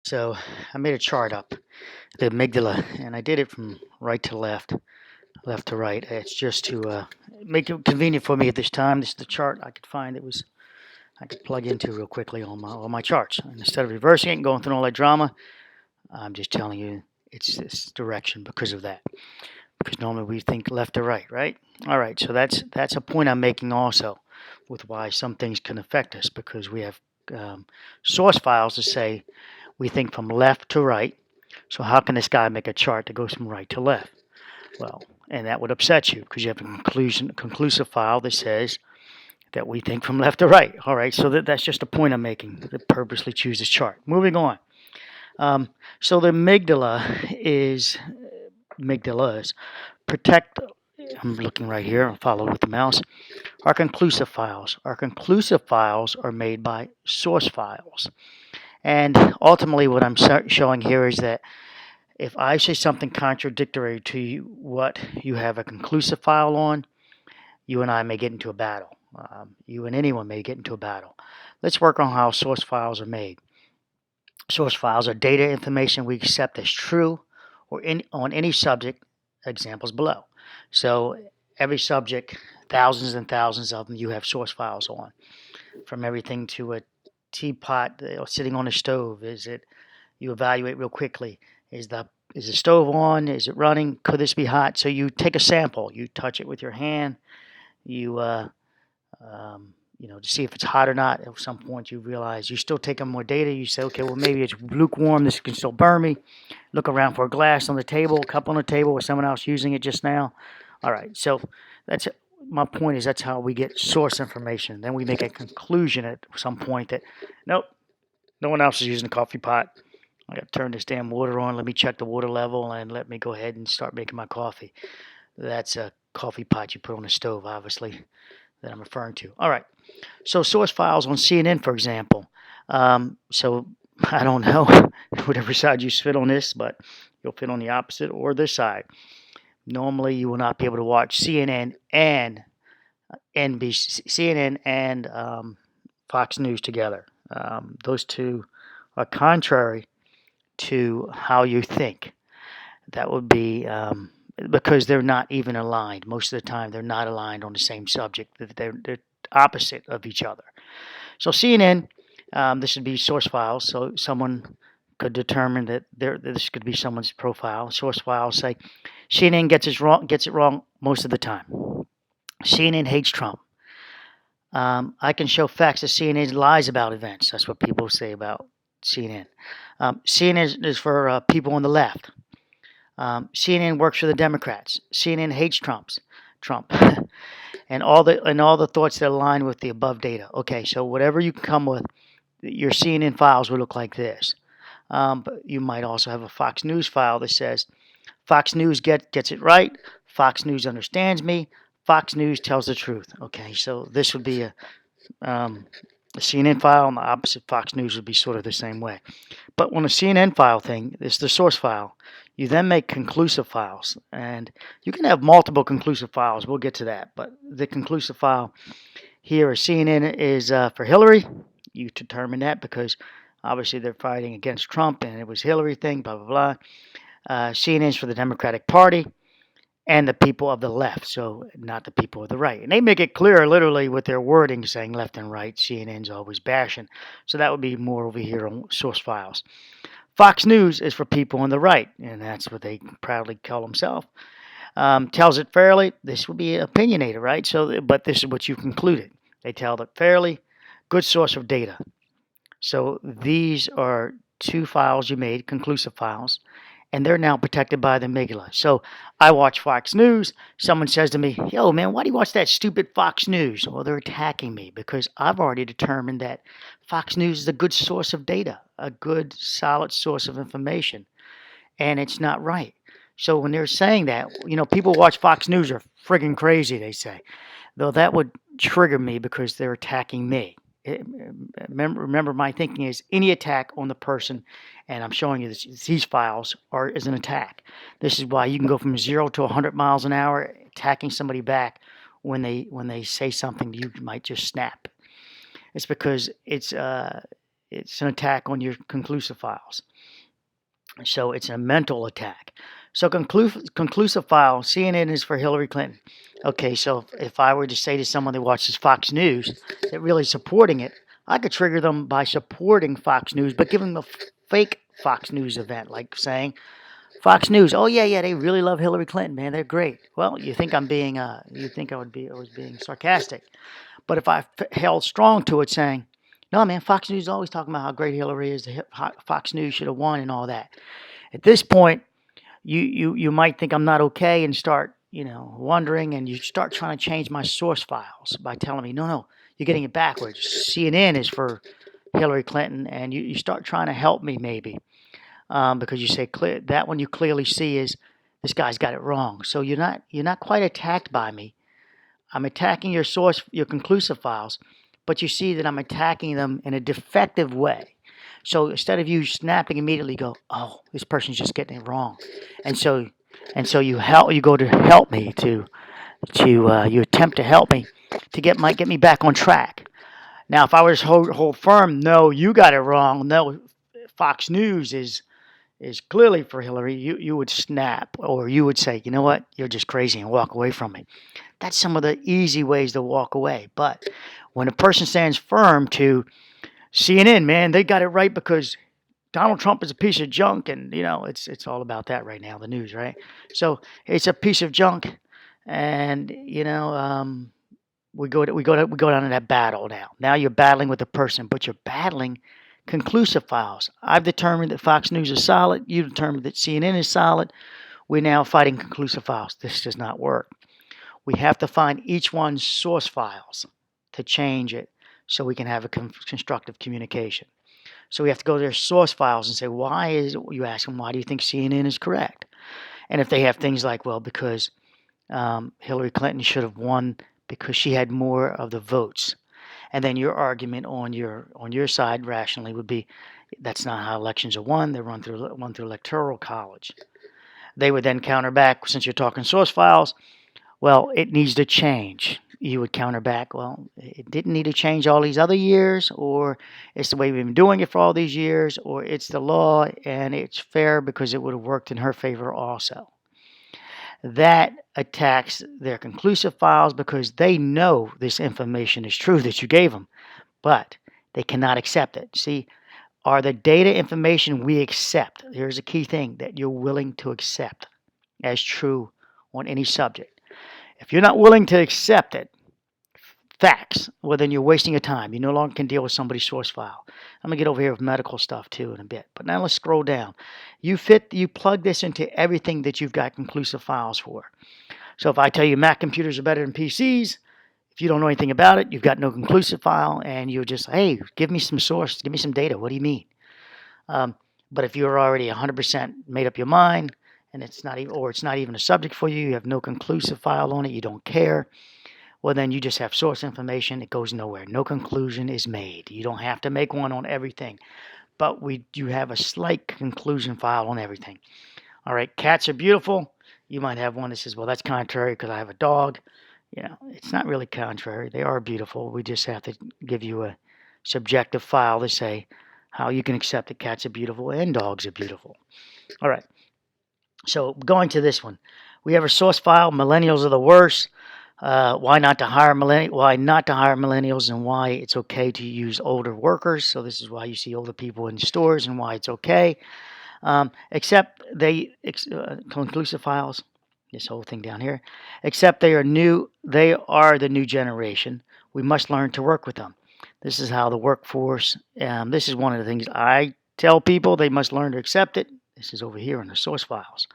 So I made a chart up, the amygdala, and I did it from right to left, left to right. It's just to make it convenient for me at this time. This is the chart I could find that was I could plug into real quickly on my charts. And instead of reversing it and going through all that drama, I'm just telling you it's this direction because of that. Because normally we think left to right, right? All right, so that's a point I'm making also with why some things can affect us because we have source files that say we think from left to right. So how can this guy make a chart that goes from right to left? Well, and that would upset you because you have a conclusive file that says that we think from left to right. All right, so that's just a point I'm making. That purposely choose this chart. Moving on. So the amygdalas protect. I'm looking right here. I'll follow with the mouse. Our conclusive files. Our conclusive files are made by source files. And ultimately, what I'm showing here is that if I say something contradictory to what you have a conclusive file on, you and I may get into a battle. You and anyone may get into a battle. Let's work on how source files are made. Source files are data information we accept as true or on any subject, examples below. So every subject, thousands and thousands of them, you have source files on. From everything to a teapot sitting on a stove. Is it, you evaluate real quickly, is the stove on? Is it running? Could this be hot? So you take a sample, you touch it with your hand, you to see if it's hot or not. At some point, you realize you still take more data. You say, okay, well maybe it's lukewarm. This can still burn me. Look around for a glass on the table, a cup on the table, with someone else using it just now. All right, so that's my point. Is that's how we get source information. Then we make a conclusion at some point that nope, no one else is using a coffee pot. I got to turn this damn water on. Let me check the water level and let me go ahead and start making my coffee. That's a coffee pot you put on the stove, obviously, that I'm referring to. All right. So source files on CNN, for example. So I don't know whatever side you fit on this, but you'll fit on the opposite or this side. Normally, you will not be able to watch CNN and CNN and Fox News together. Those two are contrary to how you think. That would be because they're not even aligned. Most of the time, they're not aligned on the same subject. They're opposite of each other. So CNN, this would be source files. So someone could determine that this could be someone's profile. Source files say CNN gets it wrong most of the time. CNN hates Trump. I can show facts that CNN lies about events. That's what people say about CNN. CNN is for people on the left. CNN works for the Democrats. CNN hates Trump, and all the thoughts that align with the above data. Okay, so whatever you come with, your CNN files will look like this. But you might also have a Fox News file that says Fox News gets it right. Fox News understands me. Fox News tells the truth. Okay, so this would be a CNN file, and the opposite Fox News would be sort of the same way. But on a CNN file thing, it's the source file. You then make conclusive files, and you can have multiple conclusive files. We'll get to that. But the conclusive file here is CNN is for Hillary. You determine that because obviously they're fighting against Trump, and it was Hillary thing, blah, blah, blah. CNN is for the Democratic Party and the people of the left, so not the people of the right. And they make it clear literally with their wording saying left and right. CNN's always bashing. So that would be more over here on source files. Fox News is for people on the right, and that's what they proudly call themselves. Tells it fairly. This would be opinionated, right? So, but this is what you concluded. They tell it fairly. Good source of data. So these are two files you made, conclusive files, and they're now protected by the amygdala. So I watch Fox News. Someone says to me, yo, man, why do you watch that stupid Fox News? Well, they're attacking me because I've already determined that Fox News is a good source of data, a good, solid source of information, and it's not right. So when they're saying that, people watch Fox News are friggin' crazy, they say. Though that would trigger me because they're attacking me. Remember, my thinking is any attack on the person, and I'm showing you these files is an attack. This is why you can go from 0 to 100 miles an hour attacking somebody back when they say something you might just snap. It's because it's It's an attack on your conclusive files. So it's a mental attack. So conclusive file, CNN is for Hillary Clinton. Okay, so if I were to say to someone that watches Fox News that really supporting it, I could trigger them by supporting Fox News, but giving them a fake Fox News event, like saying, Fox News, oh yeah, they really love Hillary Clinton, man, they're great. Well, you think you think I was being sarcastic. But if I held strong to it, saying, no, man, Fox News is always talking about how great Hillary is, Fox News should have won and all that. At this point, you might think I'm not okay and start, wondering, and you start trying to change my source files by telling me, no, you're getting it backwards. CNN is for Hillary Clinton, and you start trying to help me maybe because you say that one you clearly see is this guy's got it wrong. So you're not quite attacked by me. I'm attacking your source, your conclusive files, but you see that I'm attacking them in a defective way. So instead of you snapping immediately, go, oh, this person's just getting it wrong, and so you go to help me you attempt to help me to get me back on track. Now, if I was hold firm, no, you got it wrong. No, Fox News is clearly for Hillary. You would snap, or you would say, you know what, you're just crazy, and walk away from me. That's some of the easy ways to walk away. But when a person stands firm to CNN, man, they got it right because Donald Trump is a piece of junk, and it's all about that right now, the news, right? So it's a piece of junk, and we go down to that battle now. Now you're battling with the person, but you're battling conclusive files. I've determined that Fox News is solid. You determined that CNN is solid. We're now fighting conclusive files. This does not work. We have to find each one's source files to change it so we can have a constructive communication. So we have to go to their source files and say, you ask them, why do you think CNN is correct? And if they have things like, well, because Hillary Clinton should have won because she had more of the votes. And then your argument on your side rationally would be, that's not how elections are won. They're run through electoral college. They would then counter back, since you're talking source files, well, it needs to change. You would counter back, well, it didn't need to change all these other years, or it's the way we've been doing it for all these years, or it's the law and it's fair because it would have worked in her favor also. That attacks their conclusive files because they know this information is true that you gave them, but they cannot accept it. See, are the data information we accept? Here's a key thing that you're willing to accept as true on any subject. If you're not willing to accept it, facts, well, then you're wasting your time. You no longer can deal with somebody's source file. I'm going to get over here with medical stuff too in a bit. But now let's scroll down. You plug this into everything that you've got conclusive files for. So if I tell you Mac computers are better than PCs, if you don't know anything about it, you've got no conclusive file, and you're just, hey, give me some source, give me some data. What do you mean? But if you're already 100% made up your mind, and it's not even a subject for you, you have no conclusive file on it, you don't care, well, then you just have source information. It goes nowhere. No conclusion is made. You don't have to make one on everything, but you have a slight conclusion file on everything. All right, cats are beautiful. You might have one that says, well, that's contrary because I have a dog. It's not really contrary. They are beautiful. We just have to give you a subjective file to say how you can accept that cats are beautiful and dogs are beautiful. All right. So going to this one, we have a source file. Millennials are the worst. Why not to hire millennials, and why it's okay to use older workers. So this is why you see older people in stores and why it's okay. Except conclusive files. This whole thing down here. Except they are the new generation. We must learn to work with them. This is how the workforce. This is one of the things I tell people. They must learn to accept it. This is over here in the source files.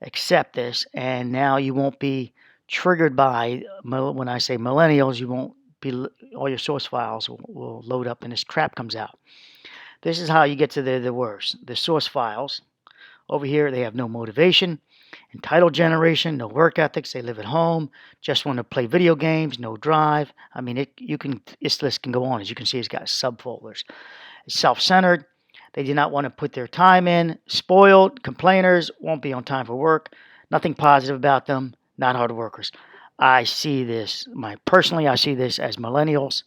Accept this, and now you won't be triggered by, when I say millennials, you won't be, all your source files will load up and this crap comes out. This is how you get to the worst. The source files, over here, they have no motivation, entitled generation, no work ethics, they live at home, just want to play video games, no drive. I mean, this list can go on. As you can see, it's got subfolders. It's self-centered. They do not want to put their time in. Spoiled, complainers, won't be on time for work. Nothing positive about them, not hard workers. I see this, personally, I see this as millennials.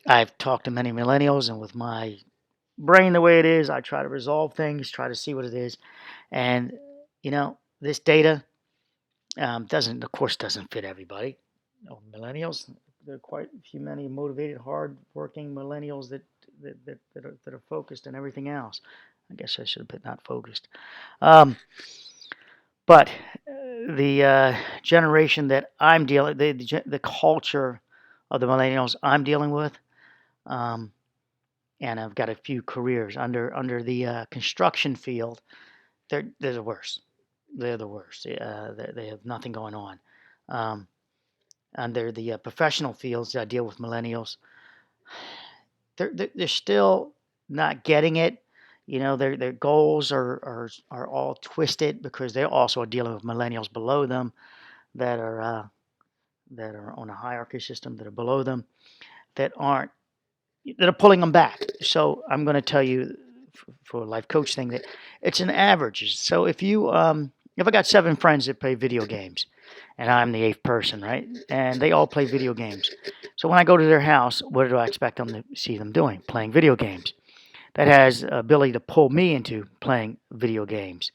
I've talked to many millennials, and with my brain the way it is, I try to resolve things, try to see what it is. And, this data doesn't, of course, doesn't fit everybody. Millennials, there are quite a few many motivated, hard-working millennials that are focused and everything else. I guess I should have put not focused. Um, but the generation that I'm dealing, the culture of the millennials I'm dealing with, um, and I've got a few careers under the construction field. They're the worst. They're the worst. They have nothing going on. Um, Under the professional fields, I deal with millennials. They're still not getting it. Their goals are all twisted because they're also dealing with millennials below them that are on a hierarchy system that are below them that are pulling them back. So I'm going to tell you for a life coach thing that it's an average. So if I got 7 friends that play video games, and I'm the 8th person, right? And they all play video games. So when I go to their house, what do I expect them to see them doing? Playing video games. That has the ability to pull me into playing video games.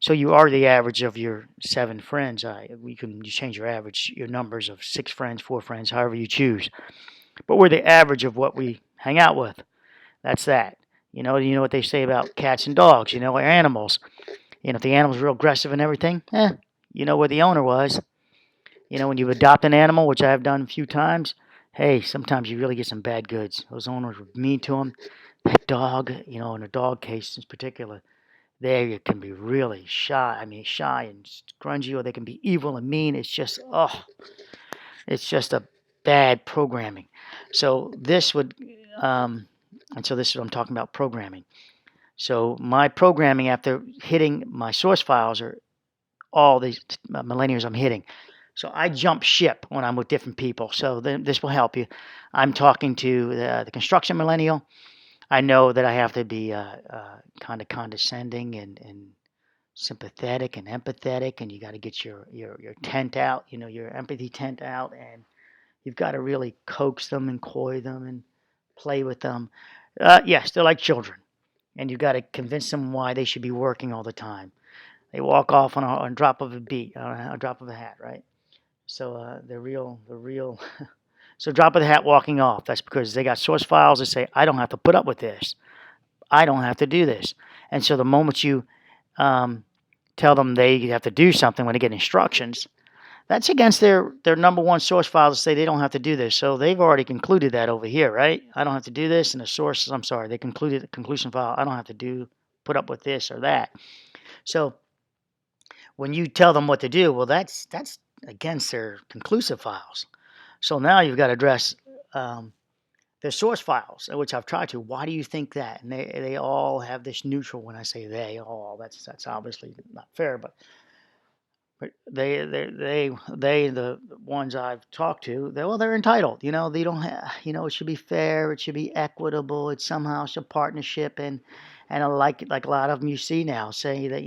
So you are the average of your 7 friends. You change your average, your numbers of 6 friends, 4 friends, however you choose. But we're the average of what we hang out with. That's that. You know what they say about cats and dogs. Or animals. If the animal's real aggressive and everything, you know where the owner was. When you adopt an animal, which I have done a few times, hey, sometimes you really get some bad goods. Those owners were mean to them. That dog, in a dog case in particular, they can be really shy. I mean, shy and grungy, or they can be evil and mean. It's just a bad programming. So this would, and so this is what I'm talking about, programming. So my programming after hitting my source files are all these millennials I'm hitting. So I jump ship when I'm with different people. So then this will help you. I'm talking to the construction millennial. I know that I have to be kind of condescending and sympathetic and empathetic, and you got to get your tent out, your empathy tent out, and you've got to really coax them and coy them and play with them. Yes, they're like children, and you've got to convince them why they should be working all the time. They walk off on a drop of a beat, on a drop of a hat, right? So the real. So drop of the hat walking off. That's because they got source files that say, I don't have to put up with this. I don't have to do this. And so the moment you tell them they have to do something when they get instructions, that's against their number one source file to say they don't have to do this. So they've already concluded that over here, right? I don't have to do this. And the source, I'm sorry, they concluded the conclusion file. I don't have to put up with this or that. So when you tell them what to do, well, that's against their conclusive files. So now you've got to address their source files, which I've tried to. Why do you think that? And they all have this neutral. When I say they all, that's obviously not fair, but the ones I've talked to, they're entitled. They don't have, it should be fair, it should be equitable, it's somehow a partnership, and I like a lot of them you see now say that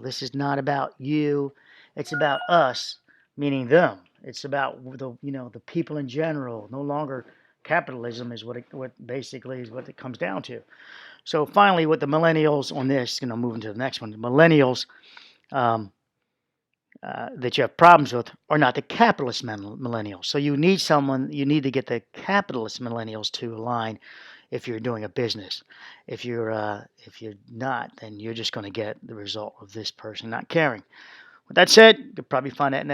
this is not about you, it's about us, meaning them. It's about the people in general. No longer capitalism is what basically is what it comes down to. So finally, with the millennials on this, moving to the next one, the millennials um, that you have problems with are not the capitalist millennials. So you need to get the capitalist millennials to align if you're doing a business. If you're not, then you're just going to get the result of this person not caring. With that said, you could probably find that in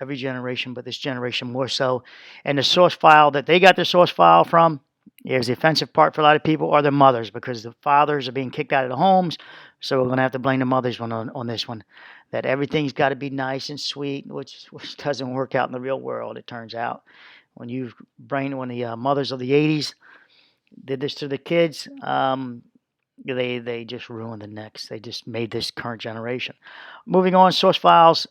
every generation, but this generation more so. And the source file that they got their source file from, here's the offensive part for a lot of people, are their mothers, because the fathers are being kicked out of the homes. So we're going to have to blame the mothers on this one. That everything's got to be nice and sweet, which doesn't work out in the real world, it turns out. When the mothers of the 80s did this to the kids, they just ruined the next. They just made this current generation. Moving on, source files,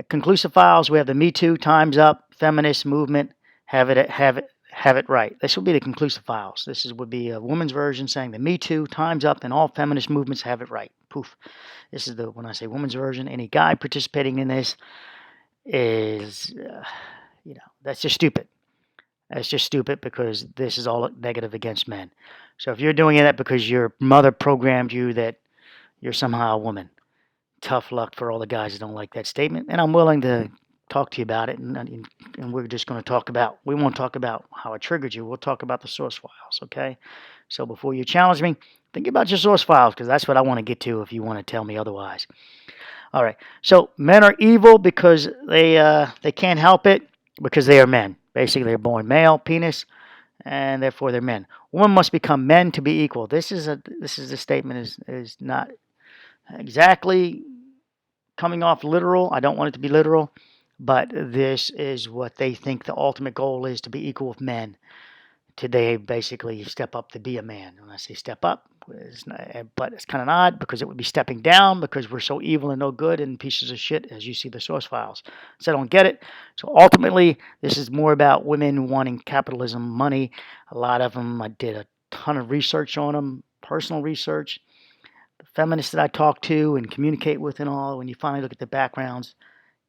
conclusive files. We have the Me Too, Time's Up, feminist movement. Have it right. This will be the conclusive files. Would be a woman's version saying the Me Too, Time's Up, and all feminist movements have it right. Poof. This is when I say woman's version. Any guy participating in this is, that's just stupid. It's just stupid because this is all negative against men. So if you're doing that because your mother programmed you that you're somehow a woman, tough luck for all the guys that don't like that statement. And I'm willing to talk to you about it. And we're just going to talk about, we won't talk about how it triggered you. We'll talk about the source files, okay? So before you challenge me, think about your source files because that's what I want to get to if you want to tell me otherwise. All right. So men are evil because they can't help it because they are men. Basically, they're born male, penis, and therefore they're men. Women must become men to be equal. This is the statement is not exactly coming off literal. I don't want it to be literal, but this is what they think the ultimate goal is, to be equal with men. Today, basically step up to be a man. When I say step up, but it's kind of odd because it would be stepping down because we're so evil and no good and pieces of shit, as you see the source files. So I don't get it. So ultimately, this is more about women wanting capitalism, money. A lot of them, I did a ton of research on them, personal research. The feminists that I talk to and communicate with and all, when you finally look at the backgrounds,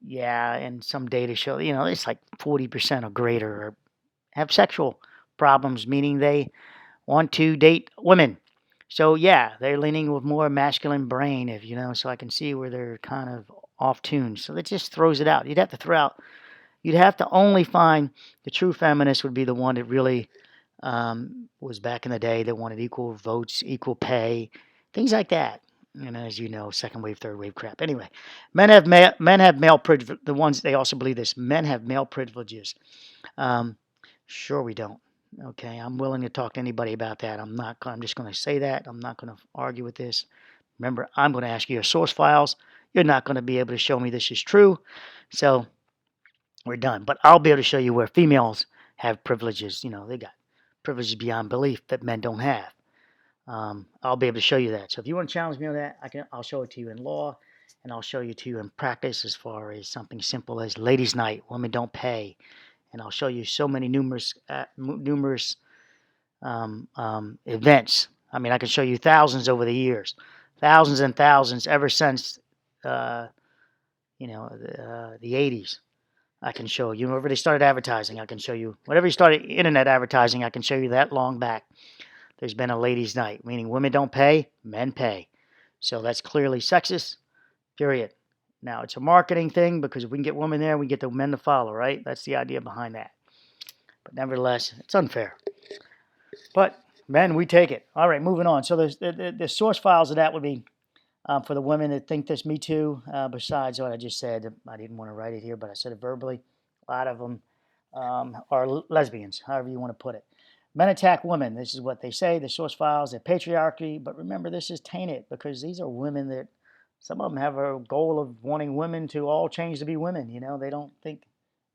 yeah, and some data show, it's like 40% or greater have sexual problems, meaning they want to date women. So yeah, they're leaning with more masculine brain, if so I can see where they're kind of off tune. So that just throws it out. You'd have to only find the true feminist would be the one that really was back in the day that wanted equal votes, equal pay, things like that. And as you know, second wave, third wave crap. Anyway, men have male privilege. The ones they also believe this: men have male privileges. Um, sure, we don't. Okay, I'm willing to talk to anybody about that. I'm just going to say that. I'm not going to argue with this. Remember, I'm going to ask you your source files. You're not going to be able to show me this is true. So we're done. But I'll be able to show you where females have privileges. They got privileges beyond belief that men don't have. I'll be able to show you that. So if you want to challenge me on that, I'll show it to you in law, and I'll show you to you in practice as far as something simple as ladies' night, women don't pay, and I'll show you so many numerous events. I mean, I can show you thousands over the years, thousands and thousands ever since uh, the 80s. I can show you whenever they started advertising. I can show you whenever you started internet advertising. I can show you that long back. There's been a ladies' night, meaning women don't pay, men pay. So that's clearly sexist. Period. Now it's a marketing thing because if we can get women there, we get the men to follow, right? That's the idea behind that. But nevertheless, it's unfair. But men, we take it. All right, moving on. So the source files of that would be for the women that think this Me Too. Besides what I just said, I didn't want to write it here, but I said it verbally. A lot of them are lesbians, however you want to put it. Men attack women. This is what they say. The source files, the patriarchy. But remember, this is tainted because these are women that some of them have a goal of wanting women to all change to be women. They don't think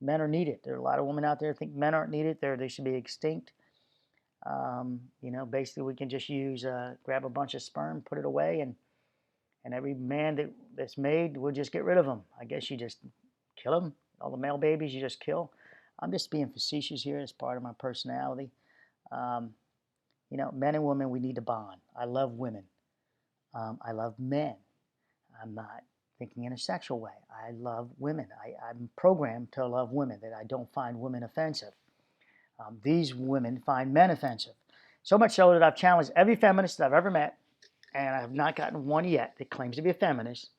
men are needed. There are a lot of women out there that think men aren't needed. They should be extinct. Basically, we can just grab a bunch of sperm, put it away, and every man that's made, we'll just get rid of them. I guess you just kill them. All the male babies, you just kill. I'm just being facetious here. It's part of my personality. Men and women, we need to bond. I love women. I love men. I'm not thinking in a sexual way. I love women. I'm programmed to love women, that I don't find women offensive. These women find men offensive. So much so that I've challenged every feminist that I've ever met, and I have not gotten one yet that claims to be a feminist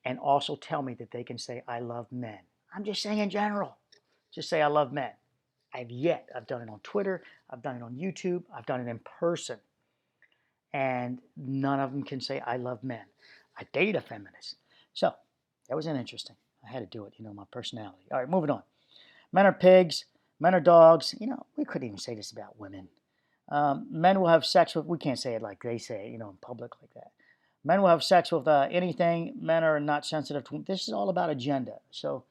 and also tell me that they can say, I love men. I'm just saying in general. Just say, I love men. I've done it on Twitter, I've done it on YouTube, I've done it in person. And none of them can say, I love men. I date a feminist. So that was interesting. I had to do it, my personality. All right, moving on. Men are pigs, men are dogs. We couldn't even say this about women. Men will have sex with, we can't say it like they say it, in public like that. Men will have sex with anything. Men are not sensitive to, this is all about agenda. So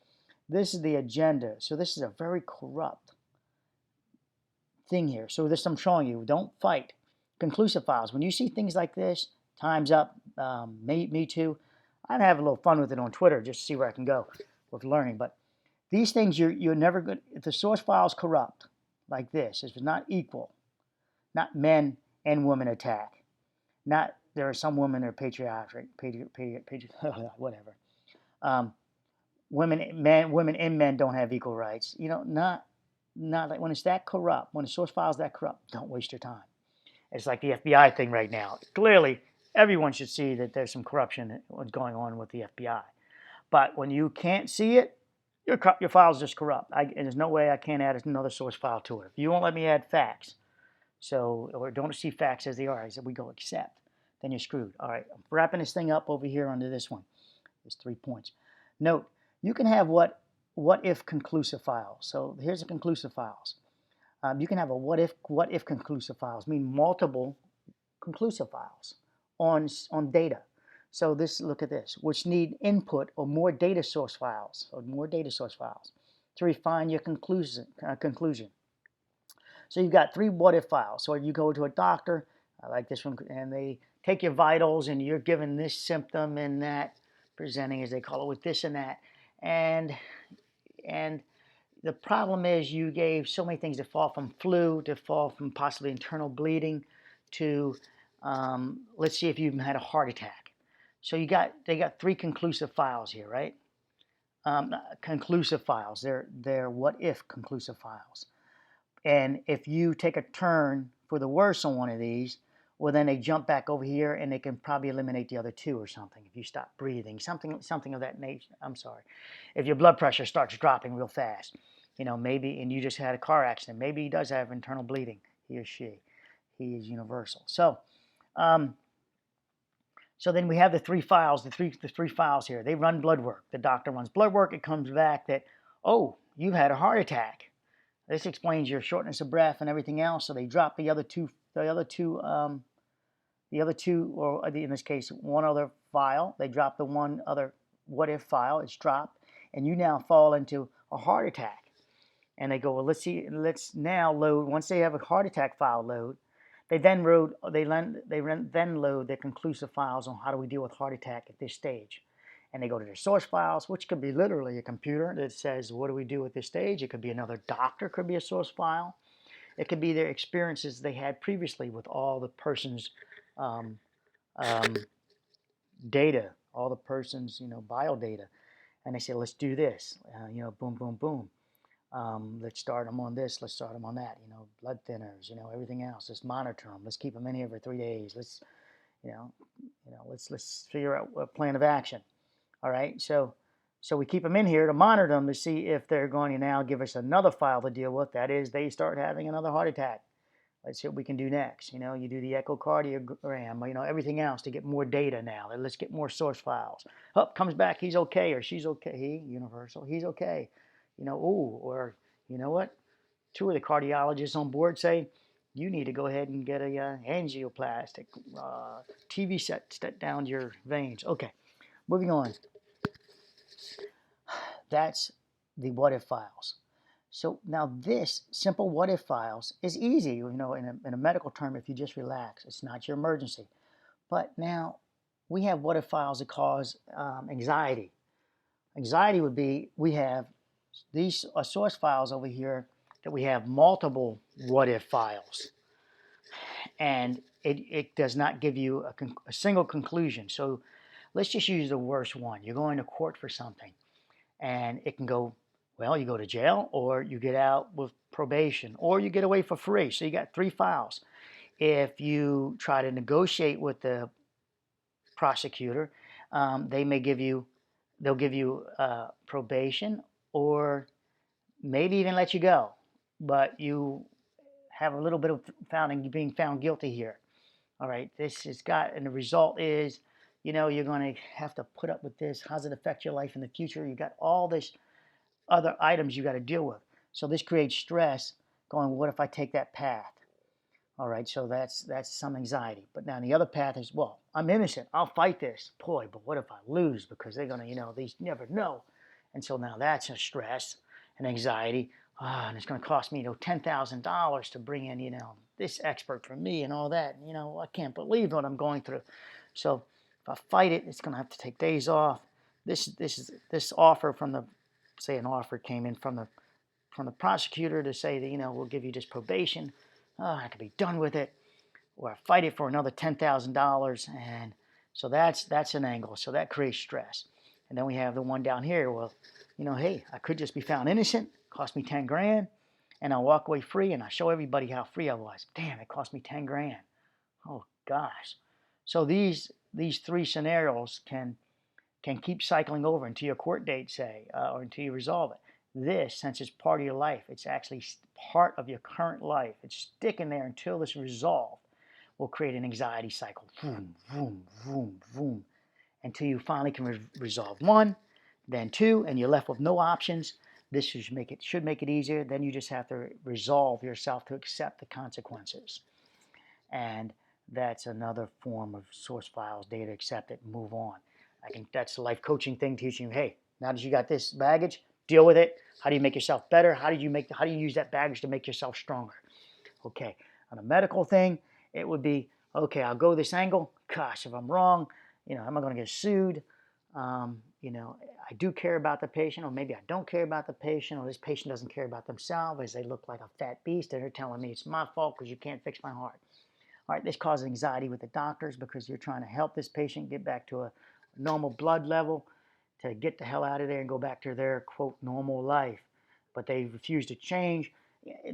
this is the agenda. So this is a very corrupt thing here. So this I'm showing you, don't fight. Conclusive files. When you see things like this, time's up, me too. I'd have a little fun with it on Twitter just to see where I can go with learning. But these things, you're never good. If the source file is corrupt, like this, if it's not equal, not men and women attack, not there are some women that are patriotic, whatever. Women and men don't have equal rights. Not not like when it's that corrupt, when the source file is that corrupt, don't waste your time. It's like the FBI thing right now. Clearly, everyone should see that there's some corruption going on with the FBI. But when you can't see it, your file's just corrupt. And there's no way I can't add another source file to it. If you won't let me add facts, or don't see facts as they are, I said we go accept, then you're screwed. All right, I'm wrapping this thing up over here under this one. There's 3 points. Note, you can have what if conclusive files. So here's the conclusive files. You can have a what if conclusive files, mean multiple conclusive files on data. So look at this, which need input or more data source files, to refine your conclusion. So you've got 3 what if files. So if you go to a doctor, I like this one, and they take your vitals and you're given this symptom and that, presenting as they call it with this and that, and the problem is you gave so many things to fall from flu, to fall from possibly internal bleeding, to let's see if you even had a heart attack. So they got 3 conclusive files here, right? Conclusive files. They're what if conclusive files. And if you take a turn for the worse on one of these, well, then they jump back over here and they can probably eliminate the other 2 or something. If you stop breathing, something of that nature. I'm sorry. If your blood pressure starts dropping real fast, maybe, and you just had a car accident, maybe he does have internal bleeding, he or she. He is universal. So, so then we have the 3 files, the three files here. They run blood work. The doctor runs blood work. It comes back that, oh, you've had a heart attack. This explains your shortness of breath and everything else. So they drop the other two, or in this case, one other file. They drop the one other what if file. It's dropped, and you now fall into a heart attack. And they go, well, let's now load. Once they have a heart attack file load, they then load their conclusive files on how do we deal with heart attack at this stage. And they go to their source files, which could be literally a computer that says, what do we do at this stage? It could be another doctor, could be a source file. It could be their experiences they had previously with all the person's data, all the person's bio data. And they say, let's do this, boom, boom, boom. Let's start them on this, let's start them on that, blood thinners, everything else. Let's monitor them. Let's keep them in here for 3 days. Let's figure out a plan of action. All right, so we keep them in here to monitor them to see if they're going to now give us another file to deal with. That is, they start having another heart attack. Let's see what we can do next. You do the echocardiogram, everything else to get more data now. Let's get more source files. Oh, comes back, he's okay or she's okay. He, universal, he's okay. Or you know what? 2 of the cardiologists on board say, you need to go ahead and get a angioplastic TV set down your veins. Okay, moving on. That's the what if files. So now this simple what if files is easy, in a medical term, if you just relax. It's not your emergency. But now we have what if files that cause anxiety. Anxiety would be, we have these source files over here that we have multiple what if files. And it does not give you a single conclusion. So let's just use the worst one. You're going to court for something. And it can go, well, you go to jail, or you get out with probation, or you get away for free. So you got 3 files. If you try to negotiate with the prosecutor, they'll give you probation, or maybe even let you go. But you have a little bit of being found guilty here. All right, this has got, and the result is, you're going to have to put up with this. How does it affect your life in the future? You got all this other items you got to deal with. So this creates stress going, what if I take that path? All right, so that's some anxiety. But now the other path is, well, I'm innocent. I'll fight this. Boy, but what if I lose? Because they're going to, they never know. And so now that's a stress and anxiety. And it's going to cost me, $10,000 to bring in, this expert for me and all that. I can't believe what I'm going through. So if I fight it, it's going to have to take days off. This offer from the, say an offer came in from the prosecutor to say that, we'll give you just probation. I could be done with it, or I fight it for another $10,000, and so that's an angle. So that creates stress. And then we have the one down here. Well, hey, I could just be found innocent, cost me 10 grand, and I walk away free, and I show everybody how free I was. Damn, it cost me 10 grand. Oh gosh. So these three scenarios can keep cycling over until your court date, say, or until you resolve it. This, since it's part of your life, it's actually part of your current life. It's sticking there until this resolved. Will create an anxiety cycle. Boom, boom, boom, boom, until you finally can resolve one, then two, and you're left with no options. This should make it easier. Then you just have to resolve yourself to accept the consequences. And that's another form of source files, data, accept it, move on. That's the life coaching thing, teaching you, hey, now that you got this baggage, deal with it. How do you make yourself better? How do you use that baggage to make yourself stronger? Okay, on a medical thing, it would be, okay, I'll go this angle. Gosh, if I'm wrong, am I going to get sued? I do care about the patient, or maybe I don't care about the patient, or this patient doesn't care about themselves as they look like a fat beast, and they're telling me it's my fault because you can't fix my heart. All right, this causes anxiety with the doctors because you're trying to help this patient get back to a normal blood level to get the hell out of there and go back to their, quote, normal life. But they refuse to change.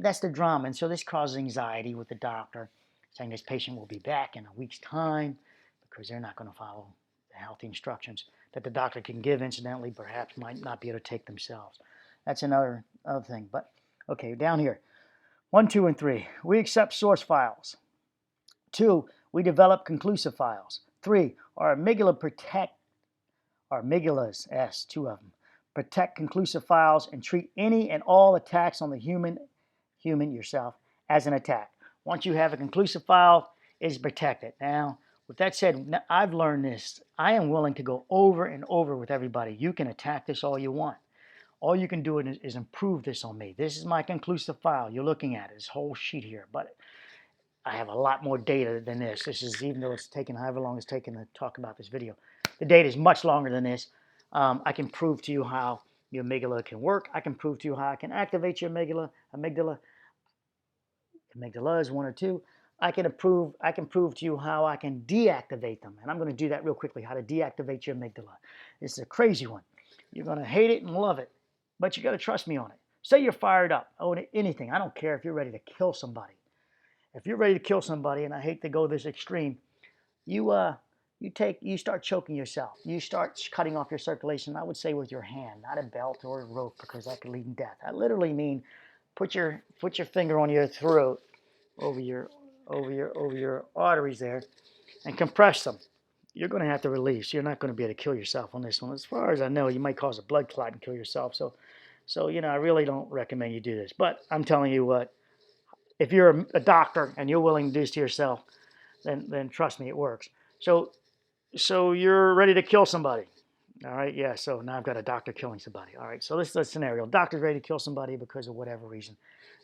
That's the drama. And so this causes anxiety with the doctor, saying this patient will be back in a week's time because they're not going to follow the healthy instructions that the doctor can give, incidentally, perhaps might not be able to take themselves. That's another thing. But, okay, down here. 1, 2, and 3. We accept source files. 2, we develop conclusive files. 3, our amygdalas, two of them, protect conclusive files and treat any and all attacks on the human yourself as an attack. Once you have a conclusive file, it's protected. Now, with that said, I've learned this. I am willing to go over and over with everybody. You can attack this all you want. All you can do is improve this on me. This is my conclusive file. You're looking at it, this whole sheet here. But I have a lot more data than this. This is, even though it's taken however long it's taken to talk about this video, the data is much longer than this. I can prove to you how your amygdala can work. I can prove to you how I can activate your amygdala. Amygdala is 1 or 2. I can prove to you how I can deactivate them. And I'm going to do that real quickly, how to deactivate your amygdala. This is a crazy one. You're going to hate it and love it, but you got to trust me on it. Say you're fired up. Oh, anything. I don't care if you're ready to kill somebody. If you're ready to kill somebody, and I hate to go this extreme, you start choking yourself. You start cutting off your circulation. I would say with your hand, not a belt or a rope, because that could lead to death. I literally mean put your finger on your throat, over your arteries there, and compress them. You're going to have to release. You're not going to be able to kill yourself on this one. As far as I know, you might cause a blood clot and kill yourself. So I really don't recommend you do this. But I'm telling you what, if you're a doctor and you're willing to do this to yourself, then trust me, it works. So you're ready to kill somebody. All right, yeah, so now I've got a doctor killing somebody. All right, so this is a scenario. Doctor's ready to kill somebody because of whatever reason.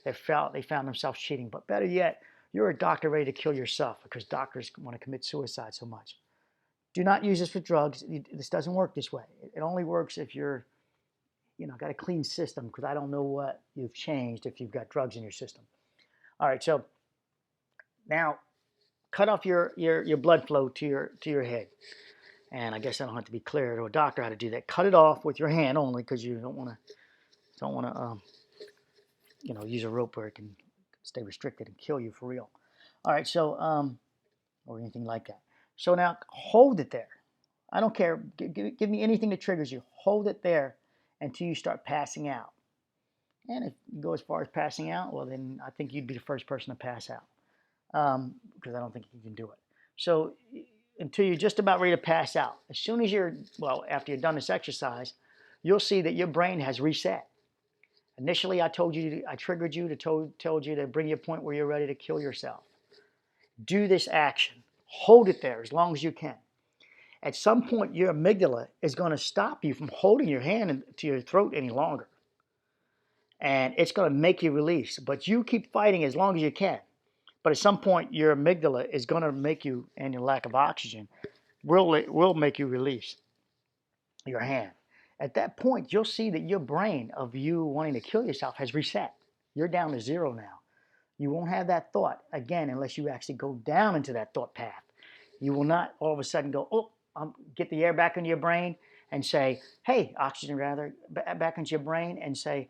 They found themselves cheating. But better yet, you're a doctor ready to kill yourself because doctors want to commit suicide so much. Do not use this with drugs. This doesn't work this way. It only works if you're, got a clean system, because I don't know what you've changed if you've got drugs in your system. All right, so now cut off your blood flow to your head. And I guess I don't have to be clear to a doctor how to do that. Cut it off with your hand only, because you don't want to use a rope where it can stay restricted and kill you for real. All right, so or anything like that. So now hold it there. I don't care. Give me anything that triggers you. Hold it there until you start passing out. And if you go as far as passing out, well, then I think you'd be the first person to pass out, because I don't think you can do it. So until you're just about ready to pass out, as soon as after you've done this exercise, you'll see that your brain has reset. Initially, I triggered you told you to bring you a point where you're ready to kill yourself. Do this action. Hold it there as long as you can. At some point, your amygdala is going to stop you from holding your hand to your throat any longer. And it's going to make you release. But you keep fighting as long as you can. But at some point, your amygdala is going to make you, and your lack of oxygen, will make you release your hand. At that point, you'll see that your brain of you wanting to kill yourself has reset. You're down to 0 now. You won't have that thought again unless you actually go down into that thought path. You will not all of a sudden go, get the air back into your brain and say, hey, oxygen rather, back into your brain and say,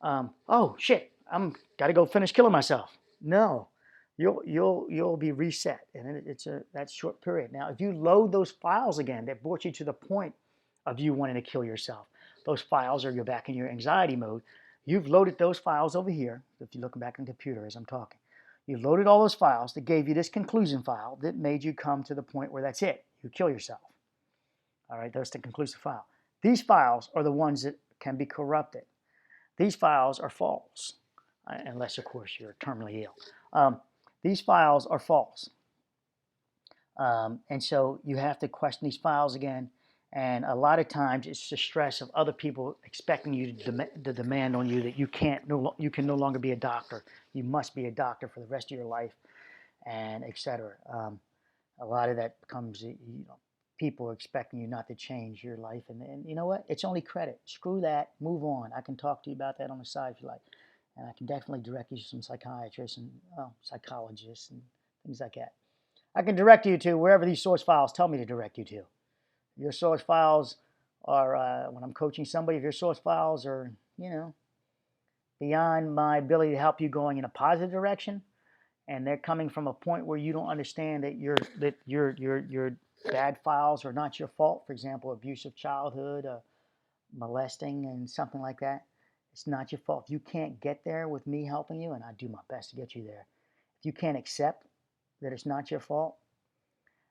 oh, shit, I'm got to go finish killing myself. No, you'll be reset, and it's that short period. Now, if you load those files again that brought you to the point of you wanting to kill yourself, those files are you're back in your anxiety mode. You've loaded those files over here. If you're looking back on the computer as I'm talking, you loaded all those files that gave you this conclusion file that made you come to the point where that's it. You kill yourself. All right, that's the conclusive file. These files are the ones that can be corrupted. These files are false, unless, of course, you're terminally ill. These files are false. And so you have to question these files again. And a lot of times it's the stress of other people expecting you to demand on you that you can no longer be a doctor. You must be a doctor for the rest of your life, and etc. A lot of that comes, people expecting you not to change your life. And you know what? It's only credit. Screw that. Move on. I can talk to you about that on the side if you like. And I can definitely direct you to some psychiatrists and psychologists and things like that. I can direct you to wherever these source files tell me to direct you to. Your source files are, when I'm coaching somebody, if your source files are, beyond my ability to help you going in a positive direction, and they're coming from a point where you don't understand that your bad files are not your fault. For example, abusive childhood, molesting, and something like that. It's not your fault. If you can't get there with me helping you, and I do my best to get you there, if you can't accept that it's not your fault,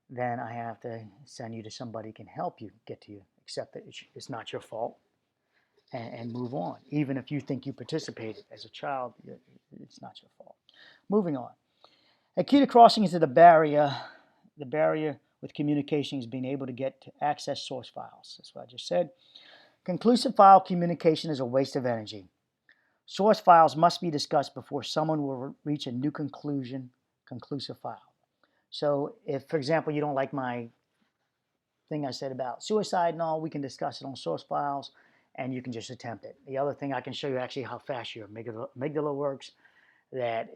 then I have to send you to somebody who can help you get to you, accept that it's not your fault, and move on. Even if you think you participated as a child, it's not your fault. Moving on. A key to crossing into the barrier with communication is being able to get to access source files. That's what I just said. Conclusive file communication is a waste of energy. Source files must be discussed before someone will reach a new conclusive file. So if, for example, you don't like my thing I said about suicide and all, we can discuss it on source files, and you can just attempt it. The other thing, I can show you actually how fast your amygdala works, that